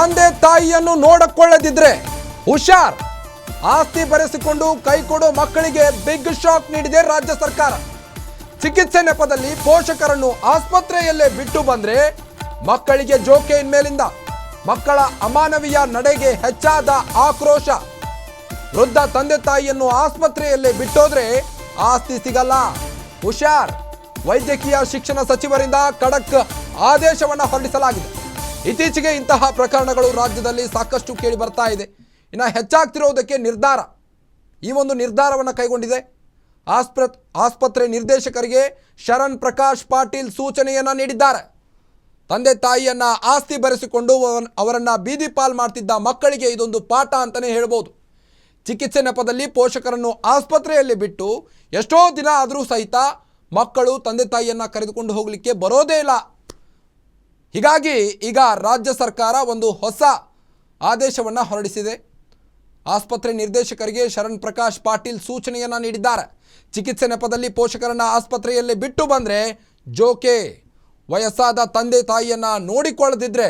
ತಂದೆ ತಾಯಿಯನ್ನು ನೋಡಿಕೊಳ್ಳದಿದ್ರೆ ಹುಷಾರ್. ಆಸ್ತಿ ಬರೆಸಿಕೊಂಡು ಕೈ ಕೊಡೋ ಮಕ್ಕಳಿಗೆ ಬಿಗ್ ಶಾಕ್ ನೀಡಿದೆ ರಾಜ್ಯ ಸರ್ಕಾರ. ಚಿಕಿತ್ಸೆ ನೆಪದಲ್ಲಿ ಪೋಷಕರನ್ನು ಆಸ್ಪತ್ರೆಯಲ್ಲೇ ಬಿಟ್ಟು ಬಂದ್ರೆ ಮಕ್ಕಳಿಗೆ ಜೋಕೆ ಇನ್ಮೇಲಿಂದ. ಮಕ್ಕಳ ಅಮಾನವೀಯ ನಡೆಗೆ ಹೆಚ್ಚಾದ ಆಕ್ರೋಶ. ವೃದ್ಧ ತಂದೆ ತಾಯಿಯನ್ನು ಆಸ್ಪತ್ರೆಯಲ್ಲೇ ಬಿಟ್ಟೋದ್ರೆ ಆಸ್ತಿ ಸಿಗಲ್ಲ, ಹುಷಾರ್. ವೈದ್ಯಕೀಯ ಶಿಕ್ಷಣ ಸಚಿವರಿಂದ ಖಡಕ್ ಆದೇಶವನ್ನು ಹೊರಡಿಸಲಾಗಿದೆ. ಇತ್ತೀಚೆಗೆ ಇಂತಹ ಪ್ರಕರಣಗಳು ರಾಜ್ಯದಲ್ಲಿ ಸಾಕಷ್ಟು ಕೇಳಿ ಬರ್ತಾ ಇದೆ. ಇನ್ನು ಹೆಚ್ಚಾಗ್ತಿರೋದಕ್ಕೆ ಈ ಒಂದು ನಿರ್ಧಾರವನ್ನು ಕೈಗೊಂಡಿದೆ ಆಸ್ಪತ್ರೆ ನಿರ್ದೇಶಕರಿಗೆ ಶರಣ್ ಪ್ರಕಾಶ್ ಪಾಟೀಲ್ ಸೂಚನೆಯನ್ನ ನೀಡಿದ್ದಾರೆ. ತಂದೆ ತಾಯಿಯನ್ನ ಆಸ್ತಿ ಬರೆಸಿಕೊಂಡು ಅವರನ್ನ ಬೀದಿ ಪಾಲ್ ಮಾಡ್ತಿದ್ದ ಮಕ್ಕಳಿಗೆ ಇದೊಂದು ಪಾಠ ಅಂತಾನೆ ಹೇಳ್ಬೋದು. ಚಿಕಿತ್ಸೆ ನೆಪದಲ್ಲಿ ಪೋಷಕರನ್ನು ಆಸ್ಪತ್ರೆಯಲ್ಲಿ ಬಿಟ್ಟು ಎಷ್ಟೋ ದಿನ ಆದರೂ ಸಹಿತ ಮಕ್ಕಳು ತಂದೆ ತಾಯಿಯನ್ನ ಕರೆದುಕೊಂಡು ಹೋಗಲಿಕ್ಕೆ ಬರೋದೇ ಇಲ್ಲ. ಹೀಗಾಗಿ ಈಗ ರಾಜ್ಯ ಸರ್ಕಾರ ಒಂದು ಹೊಸ ಆದೇಶವನ್ನು ಹೊರಡಿಸಿದೆ. ಆಸ್ಪತ್ರೆ ನಿರ್ದೇಶಕರಿಗೆ ಶರಣ್ ಪ್ರಕಾಶ್ ಪಾಟೀಲ್ ಸೂಚನೆಯನ್ನ ನೀಡಿದ್ದಾರೆ. ಚಿಕಿತ್ಸೆ ನೆಪದಲ್ಲಿ ಪೋಷಕರನ್ನ ಆಸ್ಪತ್ರೆಯಲ್ಲಿ ಬಿಟ್ಟು ಬಂದರೆ ಜೋಕೆ. ವಯಸ್ಸಾದ ತಂದೆ ತಾಯಿಯನ್ನ ನೋಡಿಕೊಳ್ಳದಿದ್ರೆ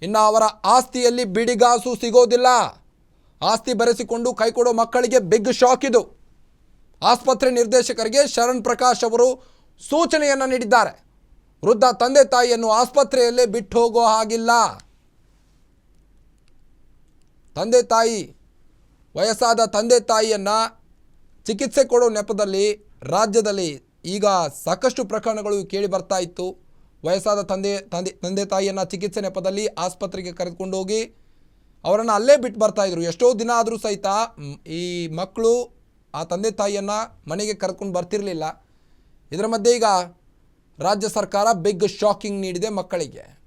ಇನ್ನು ಅವರ ಆಸ್ತಿಯಲ್ಲಿ ಬಿಡಿಗಾಸು ಸಿಗೋದಿಲ್ಲ. ಆಸ್ತಿ ಬರೆಸಿಕೊಂಡು ಕೈಕೊಡೋ ಮಕ್ಕಳಿಗೆ ಬಿಗ್ ಶಾಕ್ ಇದು. ಆಸ್ಪತ್ರೆ ನಿರ್ದೇಶಕರಿಗೆ ಶರಣ್ ಪ್ರಕಾಶ್ ಅವರು ಸೂಚನೆಯನ್ನ ನೀಡಿದ್ದಾರೆ. ವೃದ್ಧ ತಂದೆ ತಾಯಿಯನ್ನು ಆಸ್ಪತ್ರೆಯಲ್ಲೇ ಬಿಟ್ಟು ಹೋಗೋ ಹಾಗಿಲ್ಲ. ವಯಸ್ಸಾದ ತಂದೆ ತಾಯಿಯನ್ನ ಚಿಕಿತ್ಸೆ ಕೊಡೋ ನೆಪದಲ್ಲಿ ರಾಜ್ಯದಲ್ಲಿ ಈಗ ಸಾಕಷ್ಟು ಪ್ರಕರಣಗಳು ಕೇಳಿ ಬರ್ತಾ ಇತ್ತು. ವಯಸ್ಸಾದ ತಂದೆ ತಾಯಿಯನ್ನ ಚಿಕಿತ್ಸೆ ನೆಪದಲ್ಲಿ ಆಸ್ಪತ್ರೆಗೆ ಕರೆದುಕೊಂಡು ಹೋಗಿ ಅವರನ್ನು ಅಲ್ಲೇ ಬಿಟ್ಟು ಬರ್ತಾ ಇದ್ರು. ಎಷ್ಟೋ ದಿನ ಆದರೂ ಸಹಿತ ಈ ಮಕ್ಕಳು ಆ ತಂದೆ ತಾಯಿಯನ್ನ ಮನೆಗೆ ಕರೆದುಕೊಂಡು ಬರ್ತಿರಲಿಲ್ಲ. ಇದರ ಮಧ್ಯೆ ಈಗ ರಾಜ್ಯ ಸರ್ಕಾರ ಬಿಗ್ ಶಾಕಿಂಗ್ ನೀಡಿದೆ ಮಕ್ಕಳಿಗೆ.